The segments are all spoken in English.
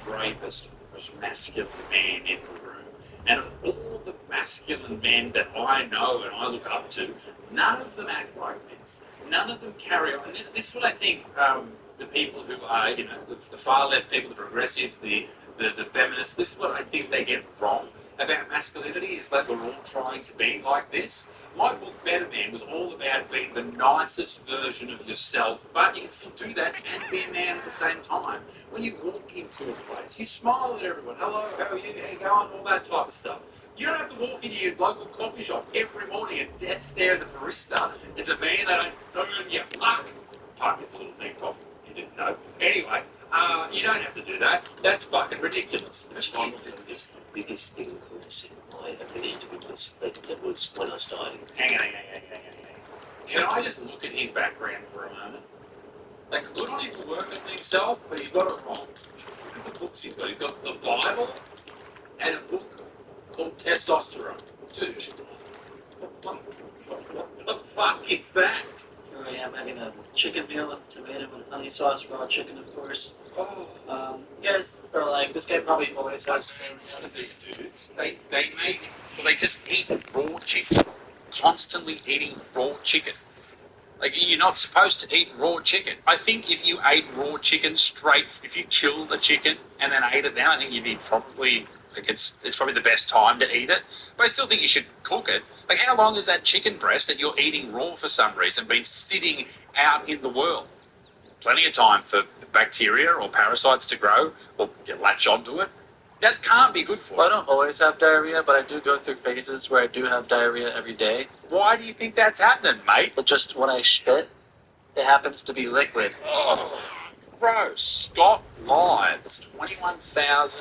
bravest, most masculine man in the room. And of all the masculine men that I know and I look up to, none of them act like this. None of them carry on. And this is what I think the people who are, the far left people, the progressives, the feminists, this is what I think they get wrong about masculinity, is that we're all trying to be like this. My book, Better Man, was all about being the nicest version of yourself, but you can still do that and be a man at the same time. When you walk into a place, you smile at everyone. Hello, how are you? How you going? All that type of stuff. You don't have to walk into your local coffee shop every morning and death stare at the barista and demand they don't earn your luck. Pardon me, it's a little thing, coffee, you didn't know. Anyway, you don't have to do that. That's fucking ridiculous. It's one of the biggest thing in my ability to witness that was when I started. Hang on. Can I just look at his background for a moment? Like, good on him for working for himself, but he's got it wrong. Look at the books he's got. He's got the Bible and a book called Testosterone. Dude, what the fuck is that? Here I am having a chicken meal with tomato and honey sauce, raw chicken, of course. Oh. You guys are like, this guy probably always I've has. seen one of these dudes. They just eat raw chicken. Constantly eating raw chicken. Like, you're not supposed to eat raw chicken. I think if you ate raw chicken straight, if you killed the chicken and then ate it then, I think you'd be probably, like, it's probably the best time to eat it. But I still think you should cook it. Like, how long is that chicken breast that you're eating raw for some reason been sitting out in the world? Plenty of time for the bacteria or parasites to grow or you latch onto it. That can't be good for Well, I you. don't always have diarrhea, but I do go through phases where I do have diarrhea every day. Why do you think that's happening, mate? But just when I shit, it happens to be liquid. Oh, bro, Scott Lives, 21,000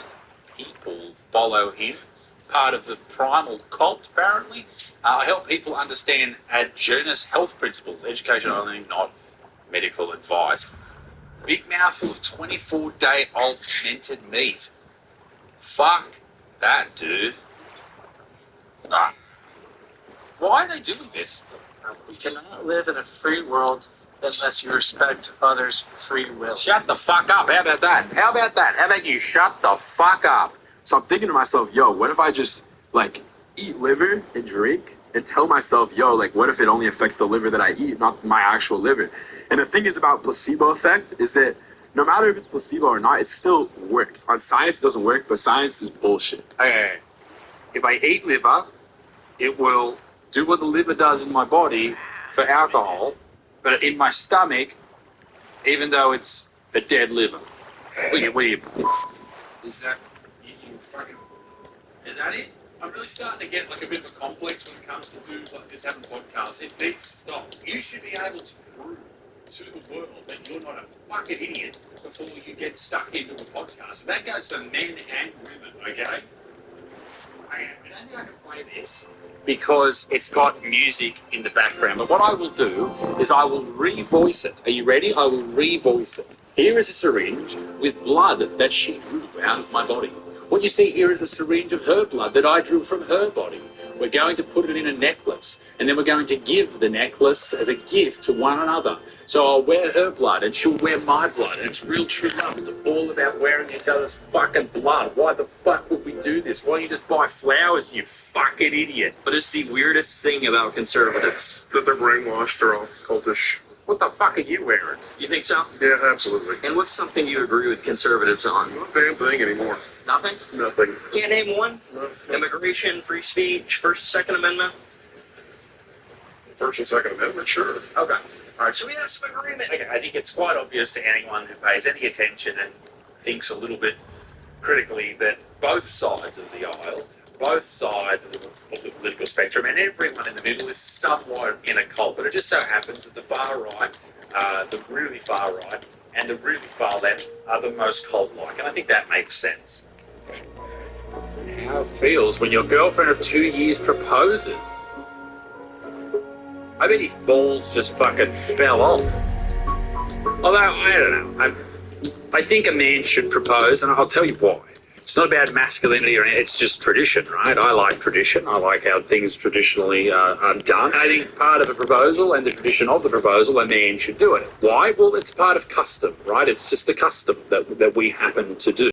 people follow him. Part of the primal cult, apparently. I help people understand Adjournus health principles, education only, not medical advice. Big mouthful of 24-day-old fermented meat. Fuck that, dude. Ah. Why are they doing this? We cannot live in a free world unless you respect others' free will. Shut the fuck up. How about that? How about you shut the fuck up? So I'm thinking to myself, yo, what if I just, like, eat liver and drink and tell myself, yo, like, what if it only affects the liver that I eat, not my actual liver? And the thing is about placebo effect is that no matter if it's placebo or not, it still works. On science, it doesn't work, but science is bullshit. Okay. If I eat liver, it will do what the liver does in my body for alcohol, but in my stomach, even though it's a dead liver. Is that you fucking? Is that it? I'm really starting to get like a bit of a complex when it comes to dudes like this having podcasts. It needs to stop. You should be able to prove to the world that you're not a fucking idiot before you get stuck into a podcast. And that goes for men and women, okay? I don't think I can play this because it's got music in the background. But what I will do is I will revoice it. Are you ready? I will revoice it. Here is a syringe with blood that she drew out of my body. What you see here is a syringe of her blood that I drew from her body. We're going to put it in a necklace, and then we're going to give the necklace as a gift to one another. So I'll wear her blood, and she'll wear my blood, and it's real true love. It's all about wearing each other's fucking blood. Why the fuck would we do this? Why don't you just buy flowers, you fucking idiot? But it's the weirdest thing about conservatives, that they're brainwashed or all cultish. What the fuck are you wearing? You think so? Yeah, absolutely. And what's something you agree with conservatives on? Not a damn thing anymore. Nothing? Nothing. Can't name one? No. Immigration, free speech, First, Second Amendment? First and Second Amendment, sure. Okay. All right, so we have some agreement. Okay, I think it's quite obvious to anyone who pays any attention and thinks a little bit critically that both sides of the aisle, both sides of the political spectrum, and everyone in the middle is somewhat in a cult. But it just so happens that the far right, the really far right, and the really far left are the most cult-like. And I think that makes sense. How it feels when your girlfriend of 2 years proposes. I bet his balls just fucking fell off. Although, I don't know. I think a man should propose, and I'll tell you why. It's not about masculinity or anything, it's just tradition, right? I like tradition. I like how things traditionally are done. I think part of a proposal and the tradition of the proposal, a man should do it. Why? Well, it's part of custom, right? It's just a custom that we happen to do.